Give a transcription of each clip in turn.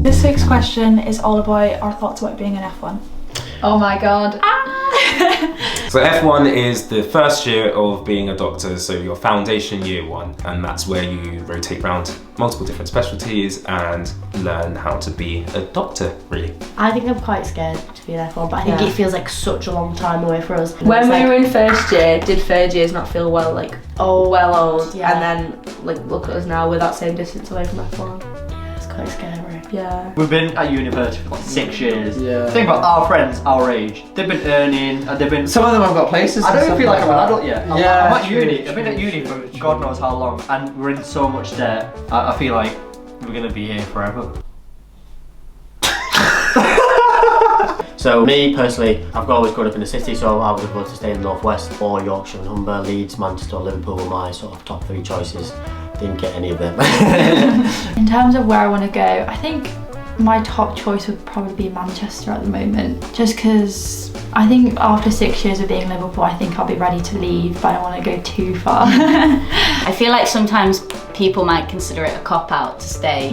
This week's question is all about our thoughts about being an F1. Oh my god. So F1 is the first year of being a doctor, so your foundation year 1, and that's where you rotate around multiple different specialties and learn how to be a doctor, really. I think I'm quite scared to be an F1, but I think it feels like such a long time away for us. When we were in first year, did third years not feel well old? Yeah. And then look at us now, we're that same distance away from F1. Yeah, it's quite scary. Yeah. We've been at university for like 6 years. Yeah. Think about our friends our age. They've been earning, and they've been... Some of them have got places. I don't even feel like I'm an that. adult yet. Yeah, I'm at true, uni. true, I've been at uni for true. God knows how long, and we're in so much debt. I feel like we're gonna be here forever. So me personally, I've always grown up in the city, so I would have loved to stay in the northwest, or Yorkshire and Humber. Leeds, Manchester, Liverpool were my sort of top 3 choices. Didn't get any of them. In terms of where I want to go, I think my top choice would probably be Manchester at the moment, just because I think after 6 years of being in Liverpool, I think I'll be ready to leave, but I don't want to go too far. I feel like sometimes people might consider it a cop-out to stay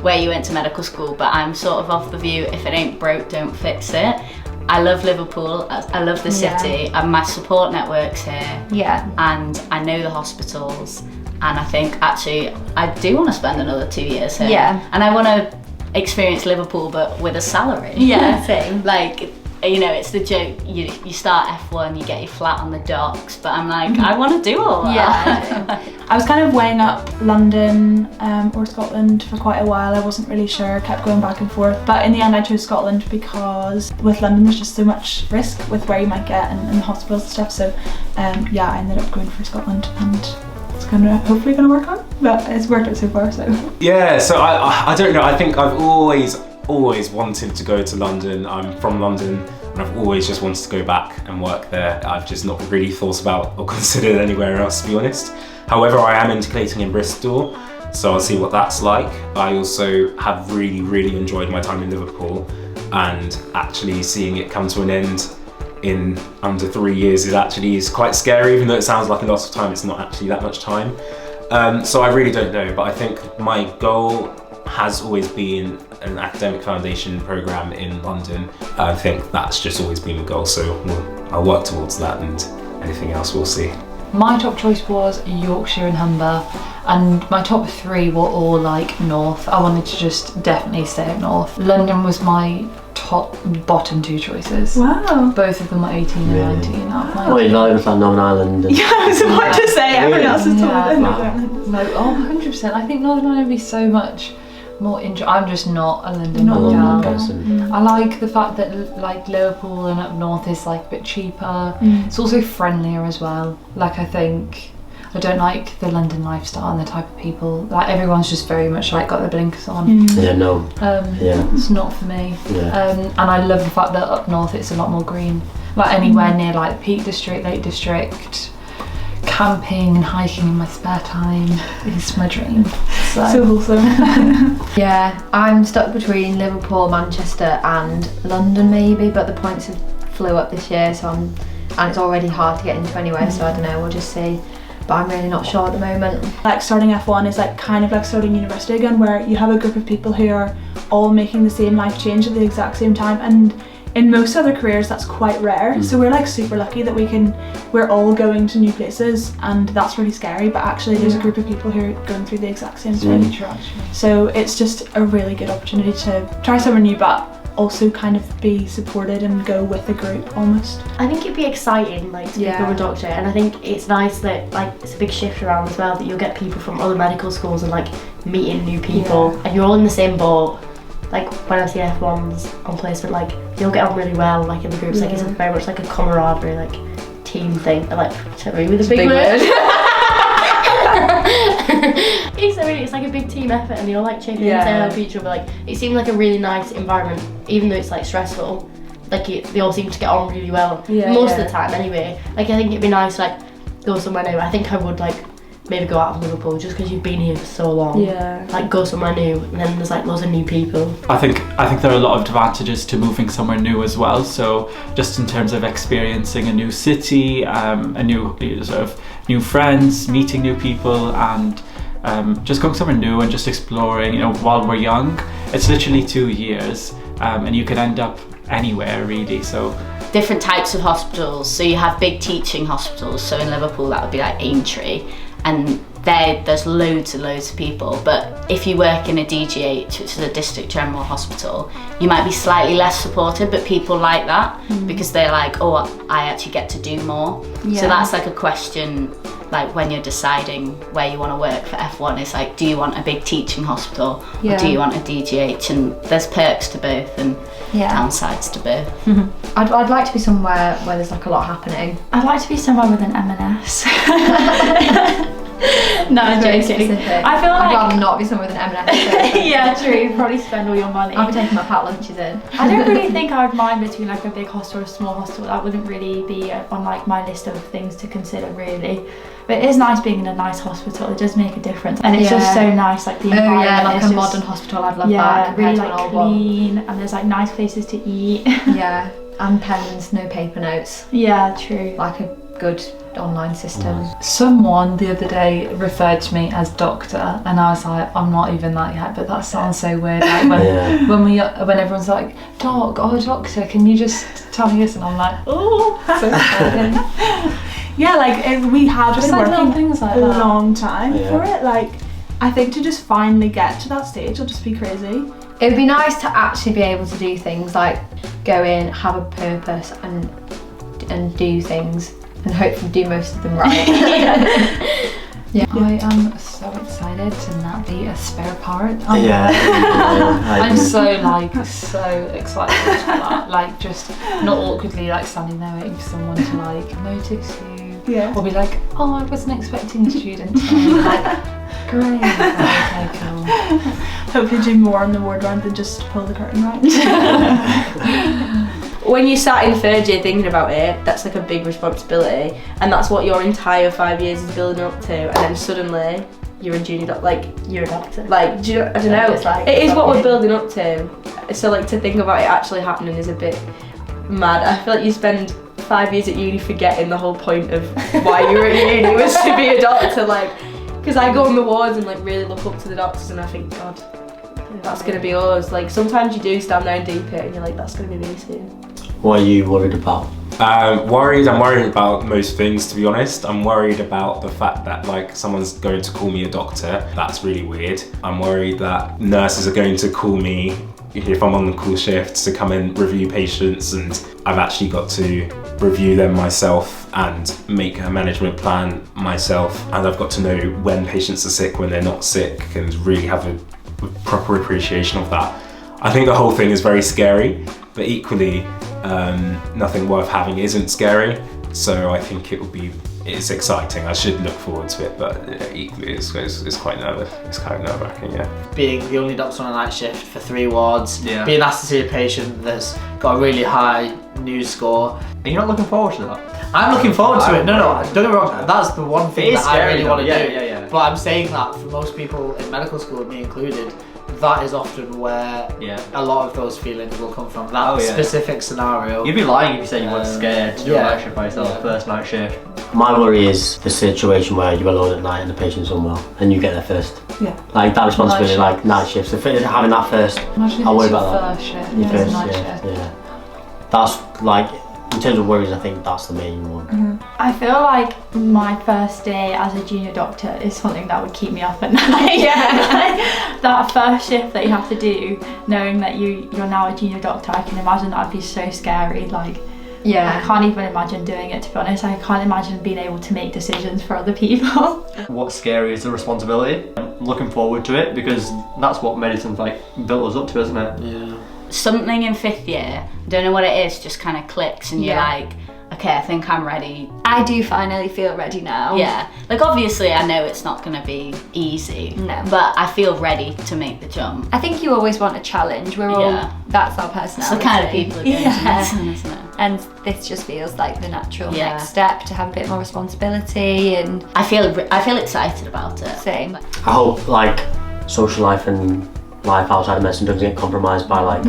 where you went to medical school, but I'm sort of off the view, if it ain't broke, don't fix it. I love Liverpool, I love the city, and my support network's here. Yeah. And I know the hospitals, and I think actually I do want to spend another 2 years here. Yeah. And I want to experience Liverpool but with a salary. Yeah. Same. Like, you know, it's the joke, you start F1, you get your flat on the docks, but I'm like, I want to do all that. Yeah. I was kind of weighing up London or Scotland for quite a while. I wasn't really sure, kept going back and forth. But in the end I chose Scotland because with London there's just so much risk with where you might get and the hospitals and stuff. So yeah, I ended up going for Scotland, and it's hopefully gonna work out. But it's worked out so far, so. Yeah, so I don't know, I think I've always wanted to go to London. I'm from London, and I've always just wanted to go back and work there. I've just not really thought about or considered anywhere else, to be honest. However, I am integrating in Bristol, so I'll see what that's like. I also have really enjoyed my time in Liverpool, and actually seeing it come to an end in under 3 years is quite scary. Even though it sounds like a lot of time, it's not actually that much time. So I really don't know, but I think my goal has always been an academic foundation programme in London. I think that's just always been the goal, so I'll work towards that, and anything else we'll see. My top choice was Yorkshire and Humber, and my top 3 were all like north. I wanted to just definitely stay up north. London was my bottom 2 choices. Wow. Both of them were 18 and 19 out of my Well, you know, it's like Northern Ireland. And Yeah, I was about to say, everyone else is told Yeah. it. No, 100%. I think Northern Ireland would be so much more I'm just not a London Not gal. person. I like the fact that like Liverpool and up north is like a bit cheaper. It's also friendlier as well. Like I don't like the London lifestyle and the type of people. Like everyone's just very much like got their blinkers on. Yeah, no. It's not for me. Yeah. And I love the fact that up north it's a lot more green. Like anywhere near like Peak District, Lake District, camping and hiking in my spare time is my dream. So wholesome. Yeah, I'm stuck between Liverpool, Manchester and London maybe, but the points have flew up this year, and it's already hard to get into anyway, so I don't know, we'll just see. But I'm really not sure at the moment. Like starting F1 is like kind of like starting university again, where you have a group of people who are all making the same life change at the exact same time, and in most other careers that's quite rare. So we're like super lucky that we're all going to new places, and that's really scary, but actually there's a group of people who are going through the exact same thing. So it's just a really good opportunity to try somewhere new, but also kind of be supported and go with a group almost. I think it'd be exciting like to become a doctor, and I think it's nice that like it's a big shift around as well, that you'll get people from other medical schools and like meeting new people, and you're all in the same boat. Like when I see F1s on placement, like you'll get on really well like in the groups, like it's very much like a camaraderie, like team thing. I like sorry with a big word. It's like a big team effort, and they all like chipping in and help each other. Like it seemed like a really nice environment, even though it's like stressful. Like they all seem to get on really well most of the time. Anyway, like I think it'd be nice to like go somewhere new. I think I would like maybe go out of Liverpool just because you've been here for so long. Like go somewhere new, and then there's like loads of new people. I think there are a lot of advantages to moving somewhere new as well. So just in terms of experiencing a new city, a new sort of new friends, meeting new people, and just going somewhere new and just exploring. You know, while we're young, it's literally 2 years, and you can end up anywhere really. So different types of hospitals. So you have big teaching hospitals. So in Liverpool, that would be like Aintree, and there's loads and loads of people. But if you work in a DGH, which is a district general hospital, you might be slightly less supported, but people like that because they're like, oh, I actually get to do more. Yeah. So that's like a question, like when you're deciding where you want to work for F1, is like, do you want a big teaching hospital or do you want a DGH? And there's perks to both and downsides to both. I'd like to be somewhere where there's like a lot happening. I'd like to be somewhere with an M&S. No, I'm Very joking. specific. I feel I'd like rather not be somewhere with an M&S. yeah, true. You probably spend all your money. I'll be taking my packed lunches in. I don't really think I would mind between like a big hospital or a small hospital. That wouldn't really be on like my list of things to consider really. But it is nice being in a nice hospital. It does make a difference, and it's just so nice. Like the environment. Yeah, like is a modern hospital. I'd love that compared really to an like old one. clean, and there's like nice places to eat. Yeah, and pens, no paper notes. Yeah, true. Like a good online system. Someone the other day referred to me as doctor, and I was like, I'm not even that yet, but that sounds so weird. Like when everyone's like, doc, oh doctor, can you just tell me this? And I'm like, oh, so exciting. Yeah, like we have Just been like little working things like a that. long time for it. Like I think to just finally get to that stage will just be crazy. It would be nice to actually be able to do things like go in, have a purpose, and do things, and hopefully do most of them right. I am so excited to not be a spare part. I I'm do. so excited for that. Like just not awkwardly like standing there waiting for someone to like notice you. Yeah. Or be like, oh, I wasn't expecting a student today. Like, great. Okay, cool. Hopefully do more on the ward round than just pull the curtain right. When you sat in third year thinking about it, that's like a big responsibility, and that's what your entire 5 years is building up to, and then suddenly you're a junior doctor, like You're a doctor. I don't know, It's like- it is it's what like we're it. building up to, so like to think about it actually happening is a bit mad. I feel like you spend 5 years at uni forgetting the whole point of why you were at uni was to be a doctor, like, because I go on the wards and like really look up to the doctors and I think, God, that's gonna be us. Like sometimes you do stand there and deep it and you're like, that's gonna be me soon. What are you worried about? I'm worried about most things, to be honest. I'm worried about the fact that like someone's going to call me a doctor. That's really weird. I'm worried that nurses are going to call me if I'm on the call shift to come and review patients, and I've actually got to review them myself and make a management plan myself, and I've got to know when patients are sick, when they're not sick, and really have a proper appreciation of that. I think the whole thing is very scary, but equally nothing worth having isn't scary, so I think it's exciting. I should look forward to it, but equally it's quite nervous. It's kind of nerve-wracking, yeah. Being the only doctor on a night shift for 3 wards, Yeah. being asked to see a patient that's got a really high news score. Are you not looking forward to that? I'm looking forward to it. No, don't get me wrong. Okay. That's the one thing It is that I scary really though, want to yeah, do. yeah. But I'm saying that for most people in medical school, me included, that is often where a lot of those feelings will come from. That specific scenario. You'd be lying if you said you weren't scared to do a night shift by yourself, Yeah. first night shift. My worry is the situation where you're alone at night and the patient's unwell and you get there first. Yeah. Like that responsibility, Night like night shifts. If having that first, Imagine if I'll worry it's your about that. first shift, Your it's first, a night yeah, shift. yeah. That's like, in terms of worries, I think that's the main one. I feel like my first day as a junior doctor is something that would keep me up at night. Like, that first shift that you have to do, knowing that you're now a junior doctor, I can imagine that'd be so scary. Like, I can't even imagine doing it, to be honest. I can't imagine being able to make decisions for other people. What's scary is the responsibility. I'm looking forward to it because that's what medicine's like built us up to, isn't it? Yeah. Something in 5th year, I don't know what it is, just kind of clicks and you're like, okay, I think I'm ready. I do finally feel ready now. Yeah, like obviously I know it's not going to be easy, but I feel ready to make the jump. I think you always want a challenge. We're all, that's our It's personality. the kind of people who go into medicine, isn't it? And this just feels like the natural next step to have a bit more responsibility, and I feel excited about it. Same. I hope like social life and life outside of medicine doesn't get compromised by like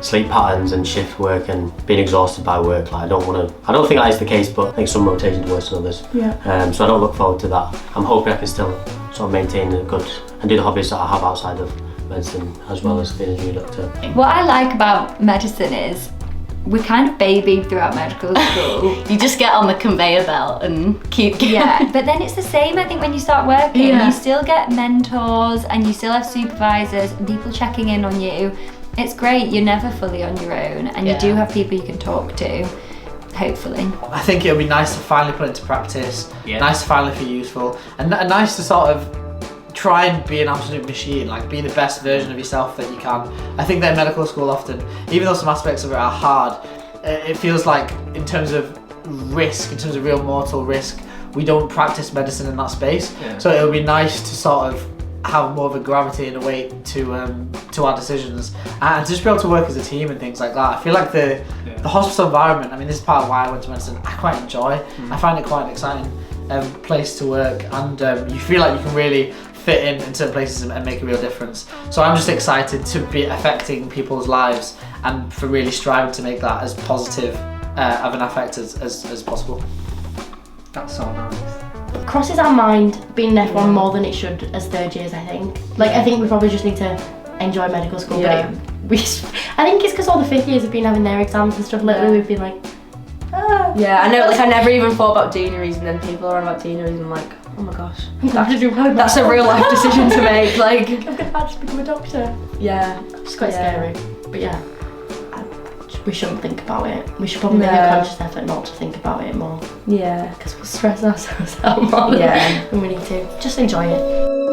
sleep patterns and shift work and being exhausted by work. Like I don't think that is the case, but I think some rotations worse than others. Yeah. So I don't look forward to that. I'm hoping I can still sort of maintain a good and do the hobbies that I have outside of medicine as well as being a junior doctor. What I like about medicine is we're kind of babied throughout medical school. You just get on the conveyor belt and keep going. Yeah, but then it's the same, I think, when you start working. Yeah. You still get mentors and you still have supervisors and people checking in on you. It's great, you're never fully on your own, and you do have people you can talk to, hopefully. I think it'll be nice to finally put into practice, nice to finally feel useful, and nice to sort of try and be an absolute machine, like be the best version of yourself that you can. I think that in medical school often, even though some aspects of it are hard, it feels like in terms of risk, in terms of real mortal risk, we don't practice medicine in that space. So it'll be nice to sort of have more of a gravity and a weight to our decisions, and to just be able to work as a team and things like that. I feel like the hospital environment, I mean, this is part of why I went to medicine, I quite enjoy. I find it quite an exciting place to work, and you feel like you can really fit in certain places and make a real difference. So I'm just excited to be affecting people's lives and for really striving to make that as positive of an effect as possible. That's so nice. Crosses our mind being in F1 more than it should as third years, I think. Like, I think we probably just need to enjoy medical school, but I think it's because all the fifth years have been having their exams and stuff. Lately we've been like, Yeah, I know, like I never even thought about deaneries, and then people are on about deaneries and I'm like, oh my gosh, that's a real life decision to make. Like, I'm gonna just become a doctor. Yeah, It's quite scary, but yeah, we shouldn't think about it. We should probably make a conscious effort not to think about it more. Yeah, because we'll stress ourselves out more than we need to. Just enjoy it.